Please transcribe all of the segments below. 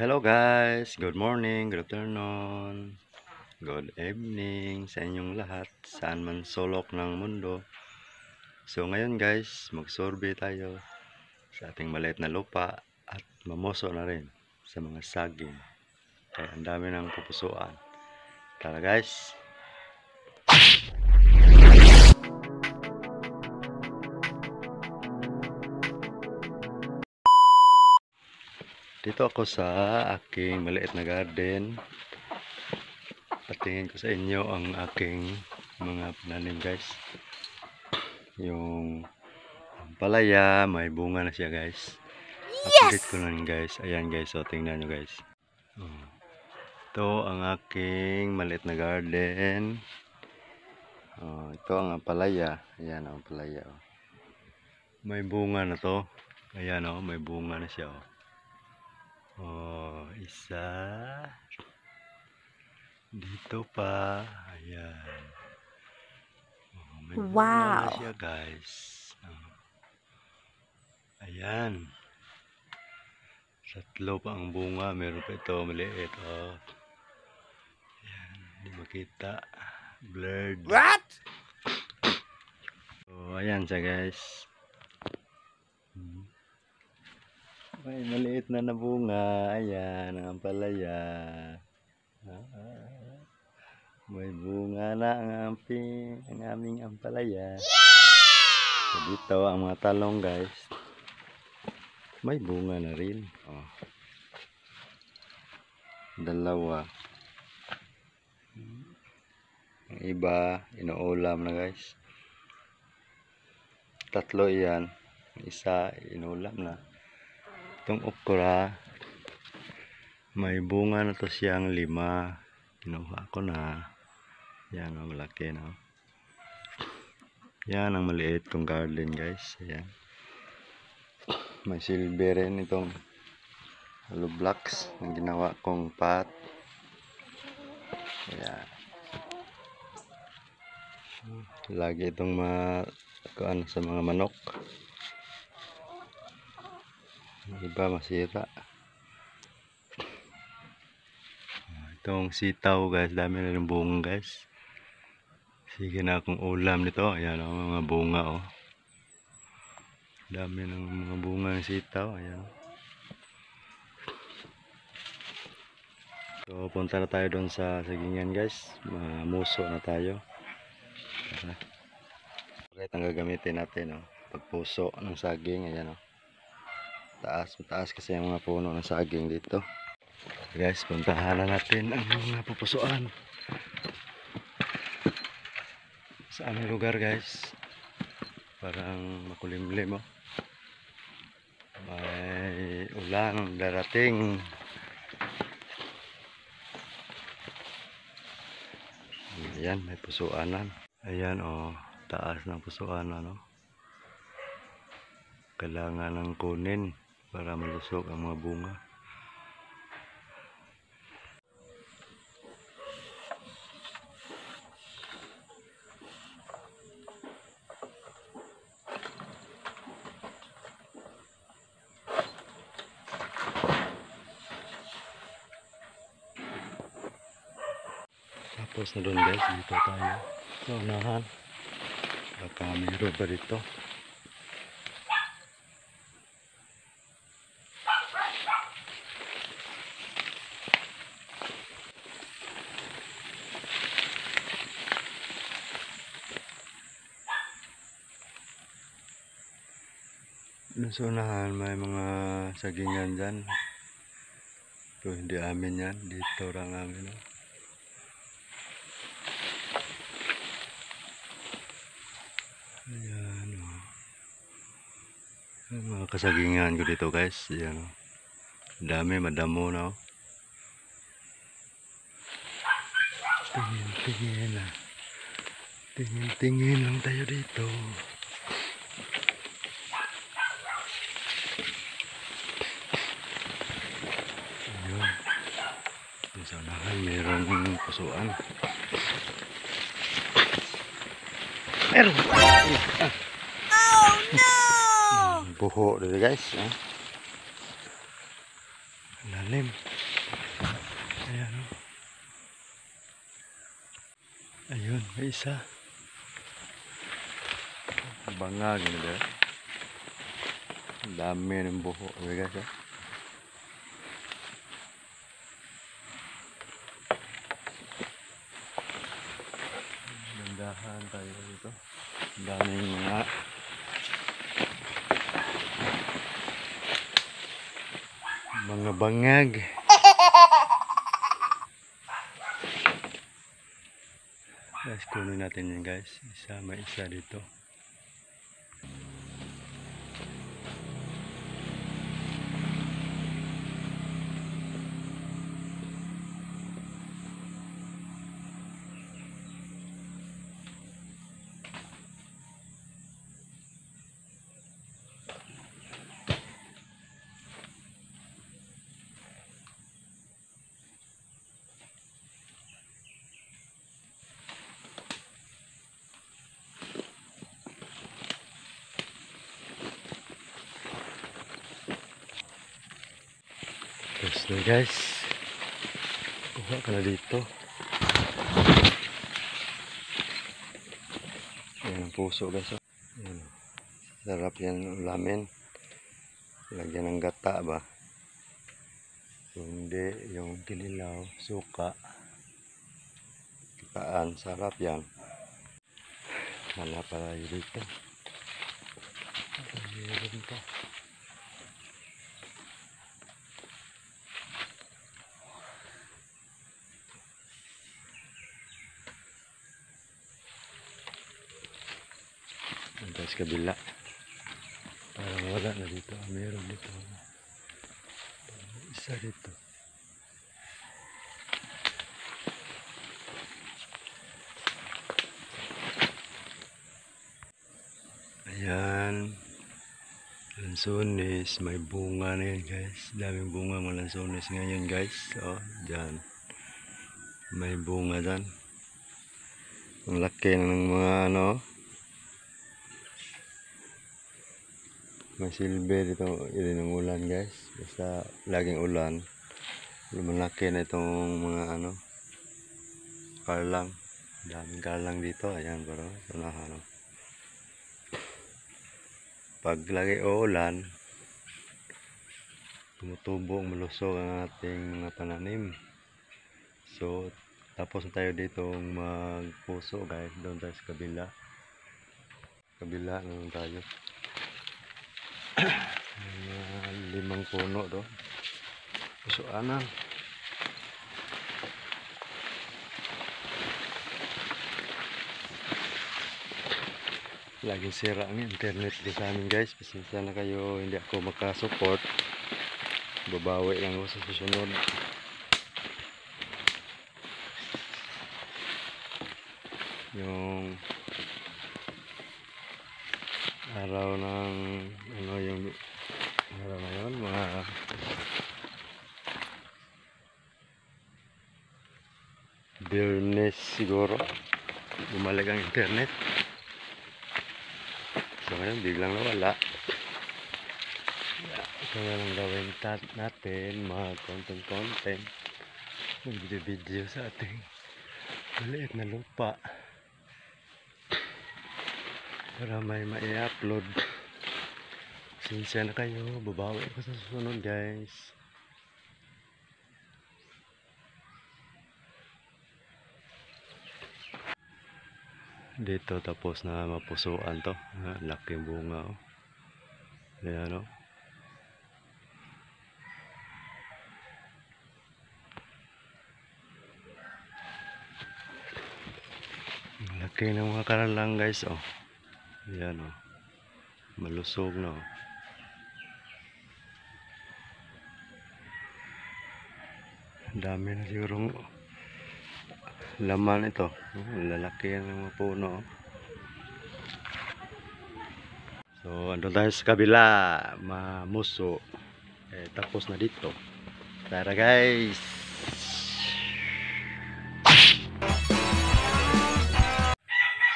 Hello guys, good morning, good afternoon, good evening sa inyong lahat, saan man sulok ng mundo. So ngayon guys, mag-survey tayo sa ating maliit na lupa at mamoso na rin sa mga saging. Kaya ang dami ng pupusuan. Tara guys! Dito ako sa aking maliit na garden. Patingin ko sa inyo ang aking mga pananim guys. Yung palaya, may bunga na siya guys. Update ko lang guys. Ayan guys, so tingnan nyo guys. Ito ang aking maliit na garden. Ito ang palaya. Ayan ang palaya. May bunga na to. Ayan may bunga na siya. Isa. Dito pa. Ayan. May bunga na siya guys. Ayan. Tatlo pa ang bunga. Meron pa ito maliit. Ayan. Hindi makita. Blurred. What? So, ayan siya guys. May maliit na bunga. Ayan. Ang palaya. May bunga na ang aming ampalaya. So, dito ang mga talong guys. May bunga na rin. Dalawa. Ang iba, inuulam na guys. Tatlo yan. Isa, inuulam na. Itong okra, may bunga na to siyang 5. Kinuha ko na. Yan ang malaki na. Yan ang maliit kong garden guys. Ayan. May silver rin itong hollow blocks na ginawa kong pot. Ayan. Lagi itong kuan sa mga manok. Iba masira. Itong sitaw guys, dami na rin bunga guys. Sige na akong ulam nito. Ayan mga bunga dami ng mga bunga ng sitaw. Ayan. So punta na tayo doon sa sagingan guys. Mamuso na tayo. Okay, ang gagamitin natin pagpuso ng saging. Ayan mataas kasi yung mga puno ng saging dito. Guys, puntahan na natin ang mga pupusuan sa aming lugar guys. Parang makulimlim may ulan darating. Ayan, may pusuanan. Ayan taas ng pusuanan kailangan ng kunin para malusog ang mga bunga. Tapos na doon guys, dito tayo sa unahan. Baka mayroon pa dito. Doon sa unahan may mga sagingan dyan. Ito hindi amin yan. Dito lang amin Ayan Ayan, mga kasagingan ko dito guys. Ayan dami, madamo na Tingin lang tayo dito. Sa unahan mayroong pusuan. Meron! Oh no! Buho dito guys. pananim. Ayan o. Ayun, may isa. Bangag na dyan. Ang dami ng buho. Okay guys, oh. Dandahan tayo dito. Ang daming mga bangag. Guys, kunin natin yan guys. May isa dito. Tapos na guys. Kuha ka na dito. Ayan ang puso guys. Ayan. Sarap yan ulamin. Lagyan ng gata ba? Hindi, yung kinilaw, suka. Kitaan, sarap yan. Wala pala yun dito. Meron pa. Hanggang sa kabila. Parang wala na dito. Meron dito. Isa dito. Ayan. Lansones. May bunga na yan guys. Daming bunga mga lansones ngayon guys. Oh, dyan. May bunga dyan. Ang laki ng mga ano. May silbi dito. Yun ang ulan guys. Basta laging ulan. Lumalaki na itong mga ano. Karlang. Daming karlang dito. Ayan bro. Unahan. Pag lagi uulan, tumutubo, malusog ang ating mga pananim. So, tapos na tayo dito magpuso guys. Doon tayo sa kabila. Kabila naman tayo. May 5 puno doon. Pusoanan. Laging sira ang internet dito sa amin guys. Pasensya na kayo, hindi ako makasupport. Babawi lang ako sa susunod. Yung araw ng ano yung araw na yun, mga Biyernes siguro bumalik ang internet. So ngayon biglang nawala. Ito na lang gawin natin, mga content video sa ating maliit na lupa para may ma-upload. Sinsya na kayo, babawi ako sa susunod guys. Dito tapos na mapusuan to. Laking bunga oh. Ayan oh. Laki ng mga karalang guys oh. Ayan oh. Malusog na oh. Dami na sigurong laman ito. Lalaki ang mga puno. So, andun tayo sa kabila. Mamuso. Tapos na dito. Tara guys.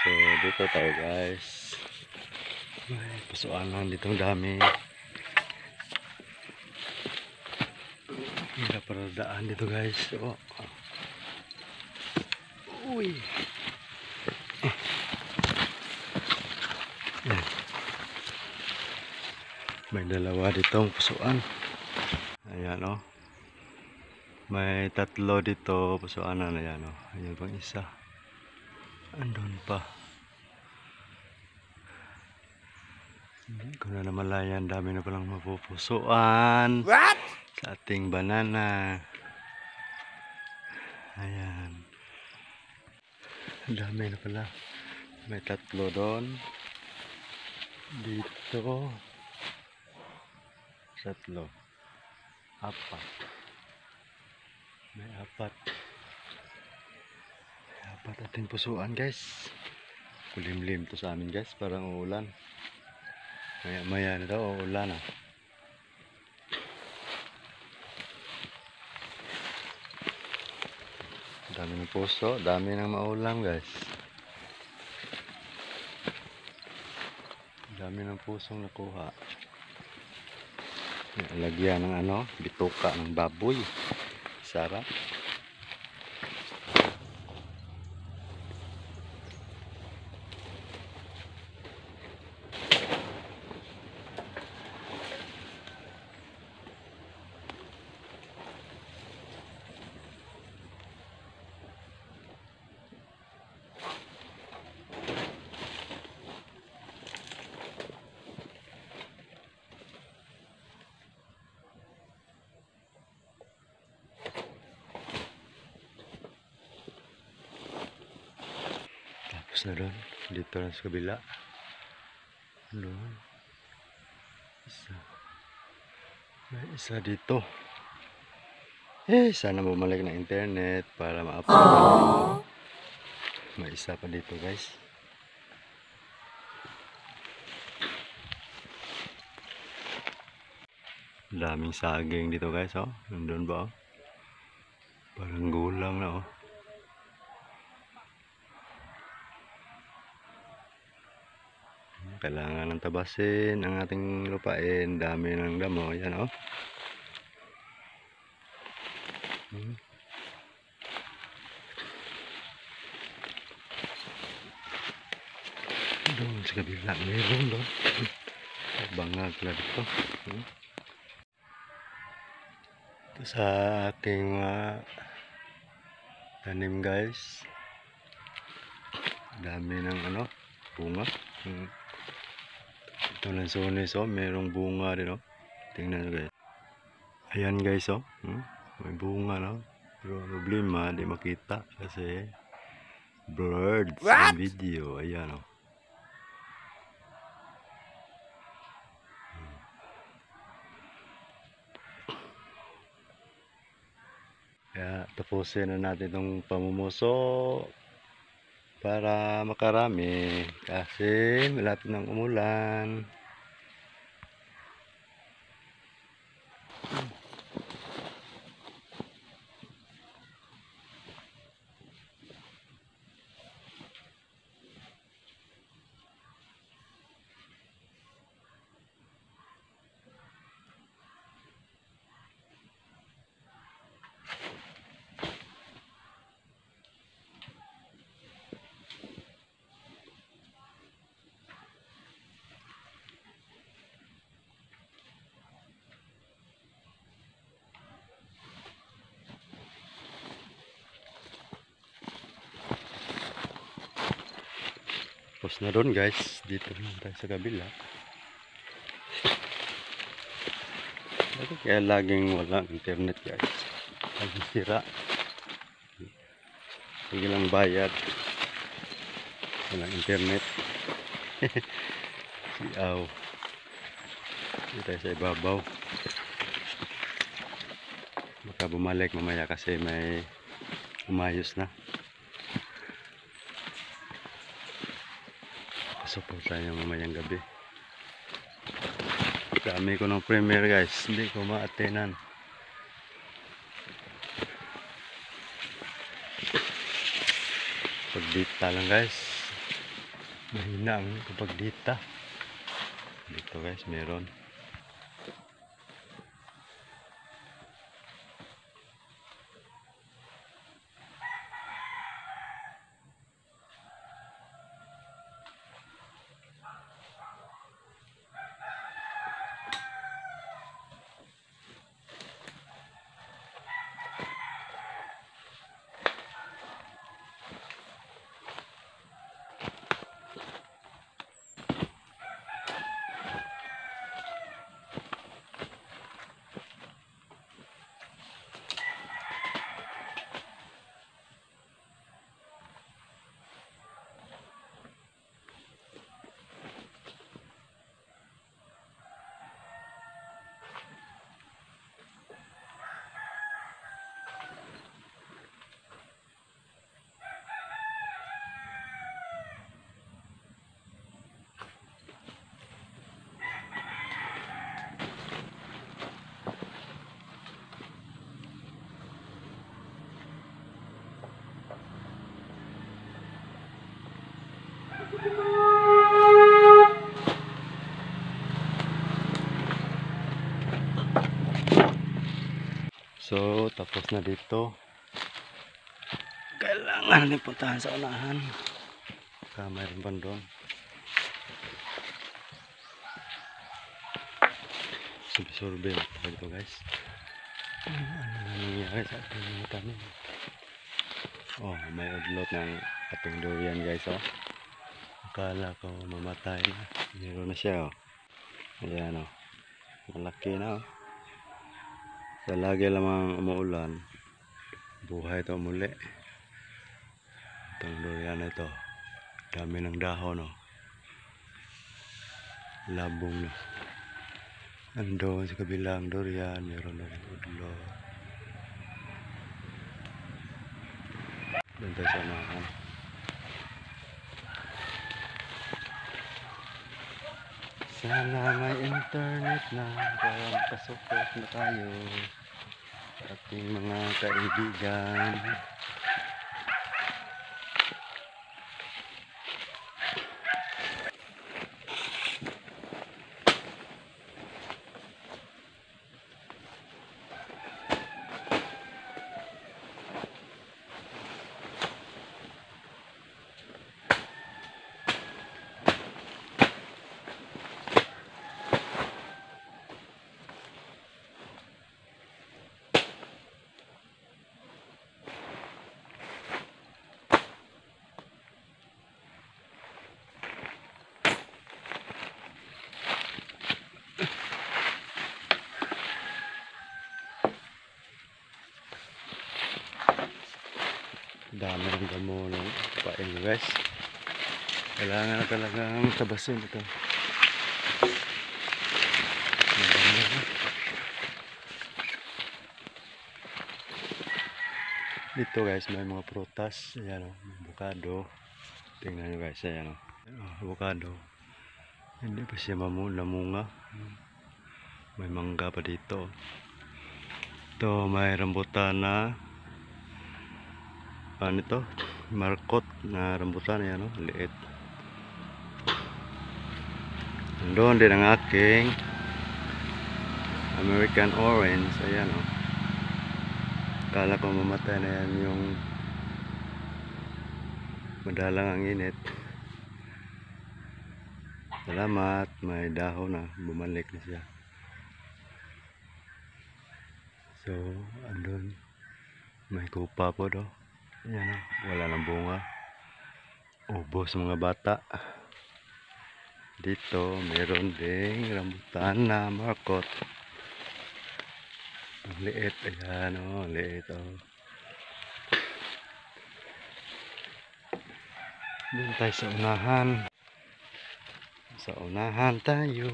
So, dito tayo guys. May pusuan lang dito. Ang dami. Hindi para daan dito guys. Oh. Uy. Yan. May dalawa ditong pusuan. Ayan oh. May tatlo dito pusuanan. Ayan oh. Ayan pang isa. Andun pa. Hindi ko na namalayan. Dami na palang mapupusuan. What? Sa ating banana. Ayan. Dami na pala. May tatlo doon. Dito. Tatlo. Apat. May apat. May apat ating pusuan guys. Kulimlim to sa amin guys. Parang uulan. Maya maya na daw uulan ah. Dami ng puso. Dami ng maulam guys. Dami ng pusong nakuha. Lagyan ng ano, bituka ng baboy. Sarap. Tapos na doon. Dito na sa kabila. Doon. Isa. May isa dito. Sana bumalik na internet para ma-upload. May isa pa dito guys. Daming saging dito guys oh. Nandun ba oh? Parang gulang na oh. Kailangan ng tabasin ang ating lupain. Dami ng damo. Yan oh. Doon sa kabila. Meron doon. Bangag na dito. Ito sa ating tanim guys. Dami ng ano. Bunga. Ito lang sonis oh. Merong bunga din oh. Tingnan guys. Ayan guys oh. May bunga no. Pero problema di makita kasi blurred sa video. Ayan oh. Kaya tapusin na natin itong pamumuso para makarami kasi malapit ng umulan. Tapos na doon guys, dito naman tayo sa kabila. Kaya laging walang internet guys. Laging sira. Sige lang bayad. Walang internet. Siaw. Dito tayo sa ibabaw. Baka bumalik mamaya kasi may umayos na. Pasok tayo mamayang gabi. Dami ko ng premiere guys. Hindi ko ma-attenan. Pagdita lang guys. Mahina ang pagdita. Dito guys meron. So, tapos na dito. Kailangan natin puntahan sa unahan. Mayroon pa doon. Survey pa dito guys. Ano nangyayari sa ating mga tanim? Oh, may udlot ng ating durian guys. Oh. Akala ko mamatay na. Meron na siya. Oh. Ayan oh. Malaki na oh. So, lagi lamang umuulan. Buhay ito muli. Itong durian na ito. Dami ng dahon oh. Labong na. Andun sa kabilang durian, meron na rin udlot. Doon tayo sa unahan. Sana may internet na para makasupport na tayo sa ating mga kaibigan. Dami rin damo ng pain guys. Kailangan na talagang tabasin ito. Dito guys may mga prutas. Ayan o, avocado. Tingnan nyo guys, ayan o. Avocado. Hindi pa siya namunga. May mangga pa dito. Ito may rambutan na ano ito? Markot na rambutan. Ayan o, liit. Doon din ang aking American orange. Ayan o. Akala ko mamatay na yan yung madalang ang init. Salamat, may dahon na, bumalik na siya. So, andun may kupa po do. Ayan o, wala nang bunga. Ubos mga bata. Dito, meron ding rambutan na markot. Ang liit, ayan o, liit o. Doon tayo sa unahan. Sa unahan tayo.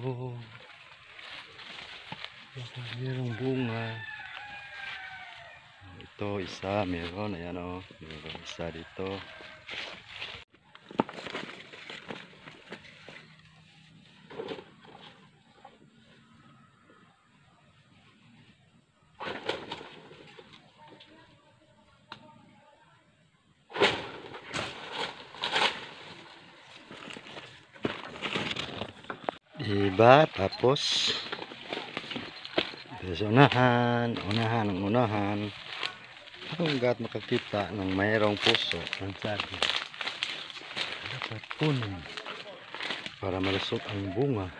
Merong bunga. Ito, isa, meron, ayan o. Meron isa dito. Diba? Tapos sa unahan hanggat makakita ng mayroong puso ang sabi dapat punin para malusot ang bunga.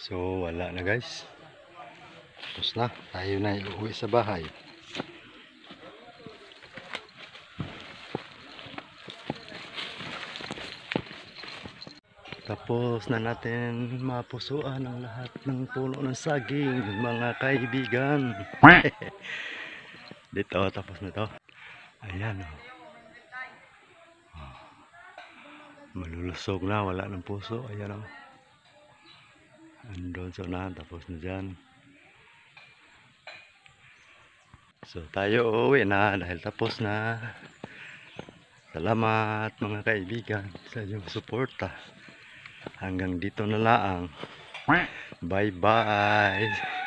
So wala na guys, tapos na, tayo na uuwi sa bahay. Tapos na natin mapusuan ang lahat ng puno ng saging mga kaibigan. Dito, tapos na to. Ayan o. Malulusog na, wala ng puso. Ayan o. Andun sa unahan, tapos na dyan. So tayo uuwi na dahil tapos na. Salamat mga kaibigan sa inyong suporta. Hanggang dito na lang. Bye bye.